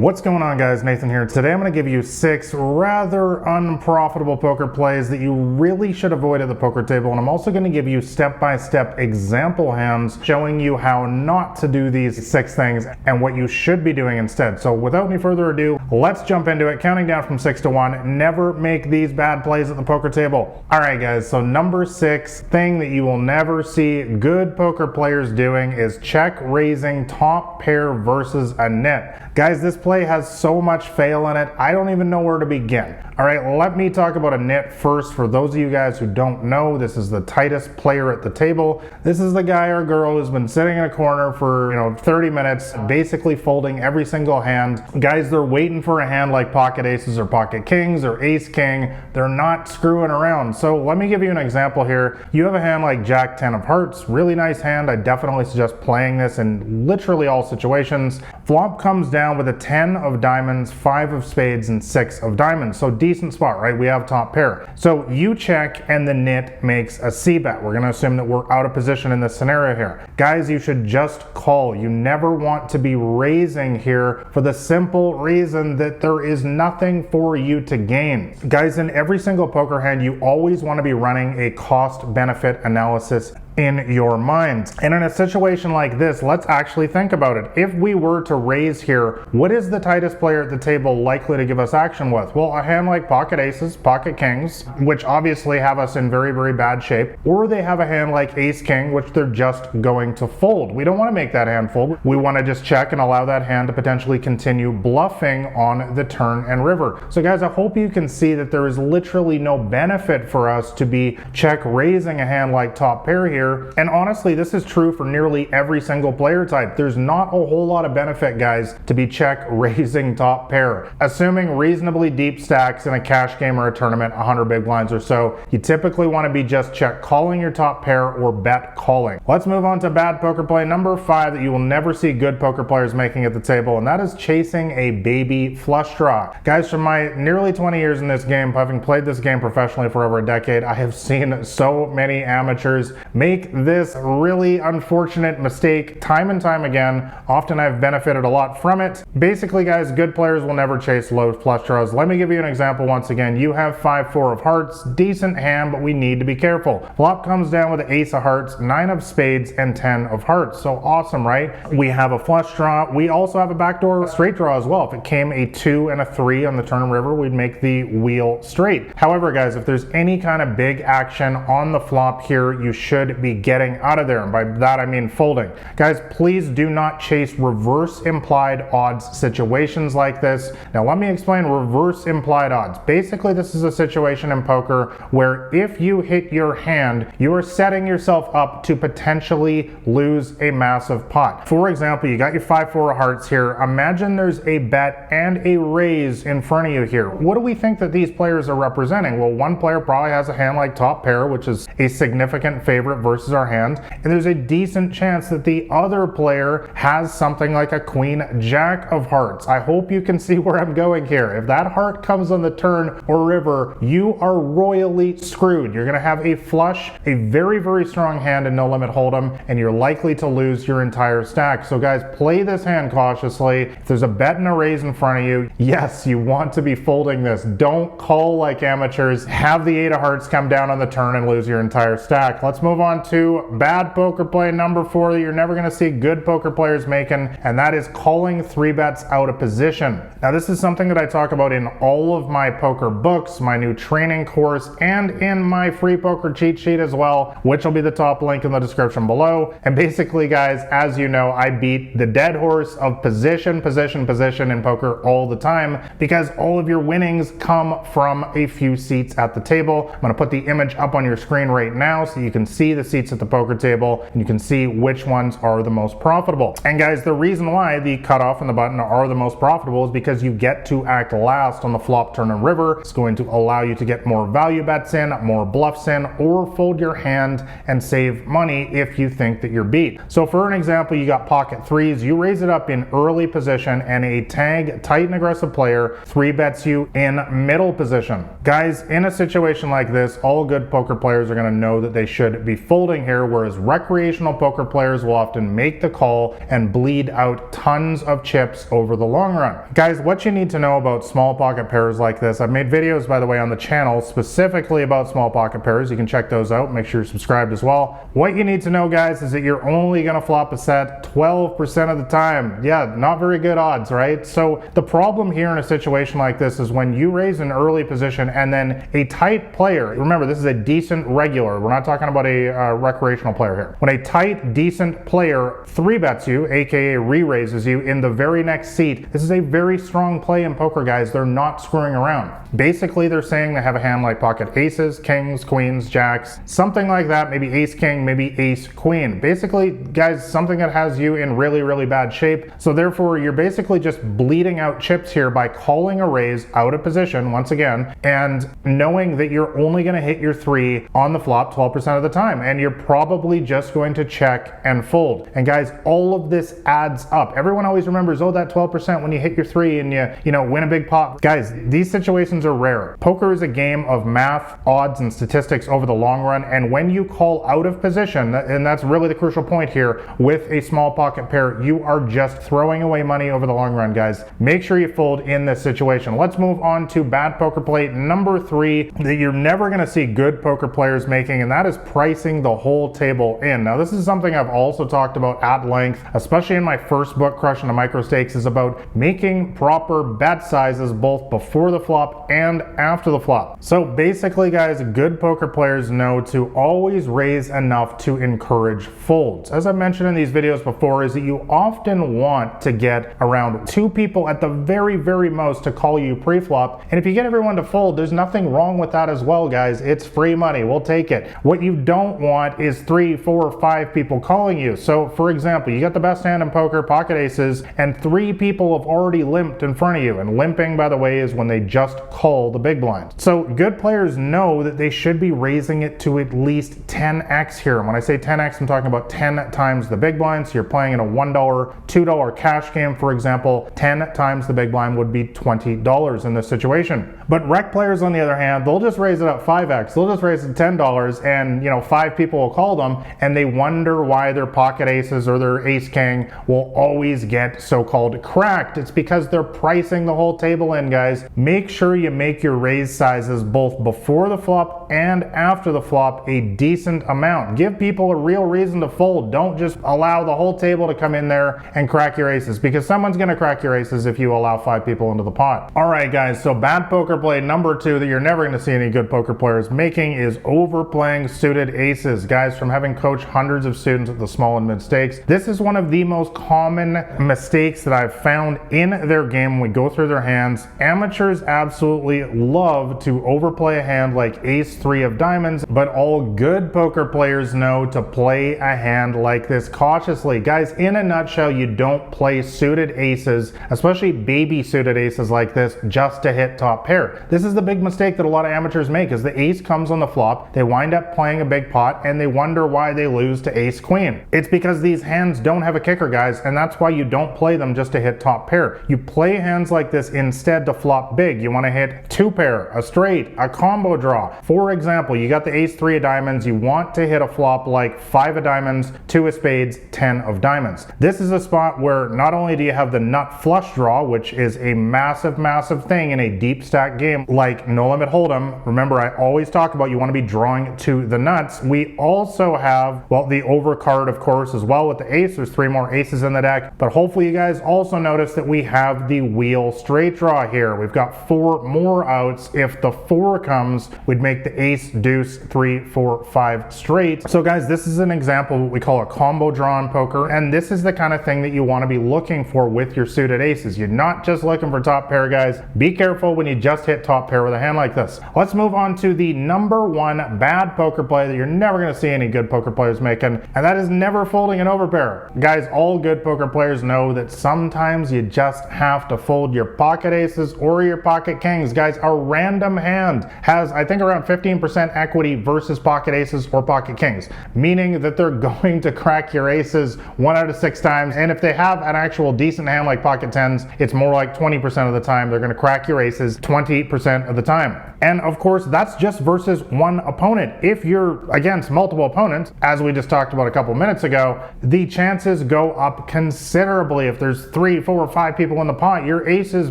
What's going on, guys? Nathan here. Today I'm going to give you 6 rather unprofitable poker plays that you really should avoid at the poker table, and I'm also going to give you step-by-step example hands showing you how not to do these 6 things and what you should be doing instead. So without any further ado, let's jump into it, counting down from 6 to 1. Never make these bad plays at the poker table. Alright guys, so number 6 thing that you will never see good poker players doing is check raising top pair versus a nit. Guys, this play has so much fail in it, I don't even know where to begin. Alright, let me talk about a nit first. For those of you guys who don't know, this is the tightest player at the table. This is the guy or girl who's been sitting in a corner for 30 minutes, basically folding every single hand. Guys, they're waiting for a hand like pocket aces or pocket kings or ace king. They're not screwing around. So let me give you an example here. You have a hand like jack 10 of hearts, really nice hand. I definitely suggest playing this in literally all situations. Flop comes down with a 10 of diamonds, 5 of spades, and 6 of diamonds. So decent spot, right? We have top pair. So you check and the nit makes a c-bet. We're going to assume that we're out of position in this scenario here. Guys, you should just call. You never want to be raising here for the simple reason that there is nothing for you to gain. Guys, in every single poker hand, you always want to be running a cost-benefit analysis in your mind. And in a situation like this, let's actually think about it. If we were to raise here, what is the tightest player at the table likely to give us action with? Well, a hand like pocket aces, pocket kings, which obviously have us in very, very bad shape, or they have a hand like ace king, which they're just going to fold. We don't want to make that hand fold. We want to just check and allow that hand to potentially continue bluffing on the turn and river. So guys, I hope you can see that there is literally no benefit for us to be check raising a hand like top pair here. And honestly, this is true for nearly every single player type. There's not a whole lot of benefit, guys, to be check raising top pair. Assuming reasonably deep stacks in a cash game or a tournament, 100 big blinds or so, you typically want to be just check calling your top pair or bet calling. Let's move on to bad poker play number 5 that you will never see good poker players making at the table, and that is chasing a baby flush draw. Guys, from my nearly 20 years in this game, having played this game professionally for over a decade, I have seen so many amateurs make this really unfortunate mistake time and time again. Often I've benefited a lot from it. Basically, guys, good players will never chase low flush draws. Let me give you an example once again. You have 5-4 of hearts, decent hand, but we need to be careful. Flop comes down with an ace of hearts, 9 of spades, and 10 of hearts. So awesome, right? We have a flush draw. We also have a backdoor straight draw as well. If it came a 2 and a 3 on the turn and river, we'd make the wheel straight. However, guys, if there's any kind of big action on the flop here, you should be getting out of there, and by that I mean folding. Guys, please do not chase reverse implied odds situations like this. Now let me explain reverse implied odds. Basically, this is a situation in poker where if you hit your hand, you are setting yourself up to potentially lose a massive pot. For example, you got your 5-4 of hearts here. Imagine there's a bet and a raise in front of you here. What do we think that these players are representing? Well, one player probably has a hand like top pair, which is a significant favorite versus our hand, and there's a decent chance that the other player has something like a queen jack of hearts. I hope you can see where I'm going here. If that heart comes on the turn or river, you are royally screwed. You're going to have a flush, a very, very strong hand in no limit hold'em, and you're likely to lose your entire stack. So guys, play this hand cautiously. If there's a bet and a raise in front of you, yes, you want to be folding this. Don't call like amateurs. Have the 8 of hearts come down on the turn and lose your entire stack. Let's move on to bad poker play number 4 that you're never going to see good poker players making, and that is calling 3 bets out of position. Now this is something that I talk about in all of my poker books, my new training course, and in my free poker cheat sheet as well, which will be the top link in the description below. And basically, guys, as you know, I beat the dead horse of position in poker all the time because all of your winnings come from a few seats at the table. I'm going to put the image up on your screen right now so you can see the seats at the poker table and you can see which ones are the most profitable. And guys, the reason why the cutoff and the button are the most profitable is because you get to act last on the flop, turn, and river. It's going to allow you to get more value bets in, more bluffs in, or fold your hand and save money if you think that you're beat. So for an example, you got pocket threes, you raise it up in early position and a tag tight and aggressive player 3 bets you in middle position. Guys, in a situation like this, all good poker players are going to know that they should be folding here, whereas recreational poker players will often make the call and bleed out tons of chips over the long run. Guys, what you need to know about small pocket pairs like this, I've made videos, by the way, on the channel specifically about small pocket pairs. You can check those out. Make sure you're subscribed as well. What you need to know, guys, is that you're only going to flop a set 12% of the time. Yeah, not very good odds, right? So the problem here in a situation like this is when you raise an early position and then a tight player, remember this is a decent regular, we're not talking about a recreational player here. When a tight, decent player 3-bets you, aka re-raises you in the very next seat, this is a very strong play in poker, guys. They're not screwing around. Basically, they're saying they have a hand like pocket aces, kings, queens, jacks, something like that, maybe ace king, maybe ace queen. Basically, guys, something that has you in really, really bad shape. So therefore, you're basically just bleeding out chips here by calling a raise out of position once again, and knowing that you're only going to hit your 3 on the flop 12% of the time, and you're probably just going to check and fold. And guys, all of this adds up. Everyone always remembers, oh, that 12% when you hit your 3 and you know, win a big pot. Guys, these situations are rare. Poker is a game of math, odds, and statistics over the long run, and when you call out of position, and that's really the crucial point here with a small pocket pair, you are just throwing away money over the long run, guys. Make sure you fold in this situation. Let's move on to bad poker play number 3 that you're never going to see good poker players making, and that is pricing the whole table in. Now, this is something I've also talked about at length, especially in my first book, Crushing the Micro Stakes, is about making proper bet sizes both before the flop and after the flop. So basically, guys, good poker players know to always raise enough to encourage folds. As I mentioned in these videos before, is that you often want to get around 2 people at the very, very most to call you pre-flop, and if you get everyone to fold, there's nothing wrong with that as well, guys. It's free money. We'll take it. What you don't want is 3, 4, 5 people calling you. So for example, you got the best hand in poker, pocket aces, and 3 people have already limped in front of you. And limping, by the way, is when they just call the big blind. So good players know that they should be raising it to at least 10x here. And when I say 10x, I'm talking about 10 times the big blind. So you're playing in a $1, $2 cash game, for example. 10 times the big blind would be $20 in this situation. But rec players, on the other hand, they'll just raise it up 5x. They'll just raise it $10, and 5 people will call them, and they wonder why their pocket aces or their ace king will always get so-called cracked. It's because they're pricing the whole table in, guys. Make sure you make your raise sizes both before the flop and after the flop a decent amount. Give people a real reason to fold. Don't just allow the whole table to come in there and crack your aces, because someone's going to crack your aces if you allow 5 people into the pot. All right, guys, so bad poker play number 2 that you're never going to see any good poker players making is overplaying suited aces. Guys, from having coached hundreds of students at the small and mid stakes, this is one of the most common mistakes that I've found in their game when we go through their hands. Amateurs absolutely love to overplay a hand like ace 3 of diamonds, but all good poker players know to play a hand like this cautiously. Guys, in a nutshell, you don't play suited aces, especially baby suited aces like this, just to hit top pair. This is the big mistake that a lot of amateurs make, is the ace comes on the flop, they wind up playing a big pot, and they wonder why they lose to ace queen. It's because these hands don't have a kicker, guys, and that's why you don't play them just to hit top pair. You play hands like this instead to flop big. You want to hit 2 pair, a straight, a combo draw. For example, you got the ace 3 of diamonds, you want to hit a flop like 5 of diamonds, 2 of spades, 10 of diamonds. This is a spot where not only do you have the nut flush draw, which is a massive, massive thing in a deep stack game like No Limit Hold'em. Remember, I always talk about you want to be drawing to the nuts. We also have, well, the over card, of course, as well with the ace. There's 3 more aces in the deck, but hopefully you guys also notice that we have the wheel straight draw here. We've got 4 more outs. If the 4 comes, we'd make the ace, deuce, 3, 4, 5 straight. So guys, this is an example of what we call a combo draw in poker, and this is the kind of thing that you want to be looking for with your suited aces. You're not just looking for top pair, guys. Be careful when you just hit top pair with a hand like this. Let's move on to the number 1 bad poker play that you're never going to see any good poker players making, and that is never folding an overpair. Guys, all good poker players know that sometimes you just have to fold your pocket aces or your pocket kings. Guys, a random hand has, I think, around 15% equity versus pocket aces or pocket kings, meaning that they're going to crack your aces 1 out of 6 times, and if they have an actual decent hand like pocket tens, it's more like 20% of the time they're going to crack your aces 20 20% of the time. And of course, that's just versus one opponent. If you're against multiple opponents, as we just talked about a couple minutes ago, the chances go up considerably. If there's 3, 4, or 5 people in the pot, your aces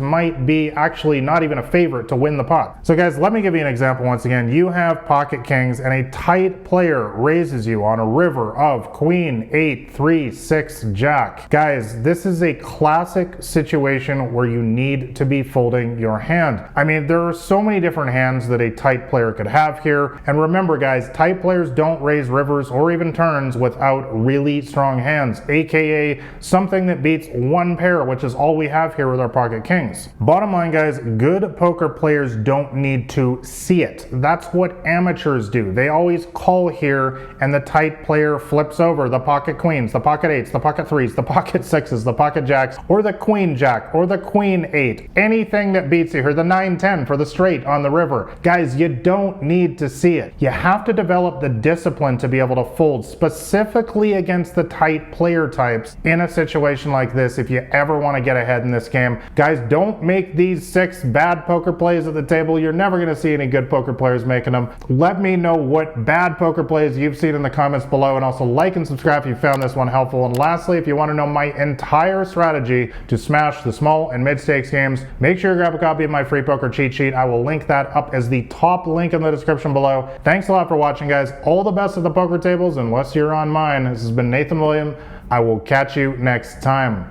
might be actually not even a favorite to win the pot. So guys, let me give you an example once again. You have pocket kings and a tight player raises you on a river of queen, 8, 3, 6, jack. Guys, this is a classic situation where you need to be folding your hand. I mean, there are so many different hands that a tight player could have here. And remember guys, tight players don't raise rivers or even turns without really strong hands, aka something that beats one pair, which is all we have here with our pocket kings. Bottom line guys, good poker players don't need to see it. That's what amateurs do. They always call here and the tight player flips over the pocket queens, the pocket 8s, the pocket 3s, the pocket 6s, the pocket jacks, or the queen jack, or the queen 8. Anything that beats you here, the 9-10 for the straight on the river. Guys, you don't need to see it. You have to develop the discipline to be able to fold specifically against the tight player types in a situation like this if you ever want to get ahead in this game. Guys, don't make these 6 bad poker plays at the table. You're never going to see any good poker players making them. Let me know what bad poker plays you've seen in the comments below, and also like and subscribe if you found this one helpful. And lastly, if you want to know my entire strategy to smash the small and mid stakes games, make sure you grab a copy of my free poker cheat sheet. I will link that up as the top link in the description below. Thanks a lot for watching guys. All the best at the poker tables unless you're on mine. This has been Nathan William. I will catch you next time.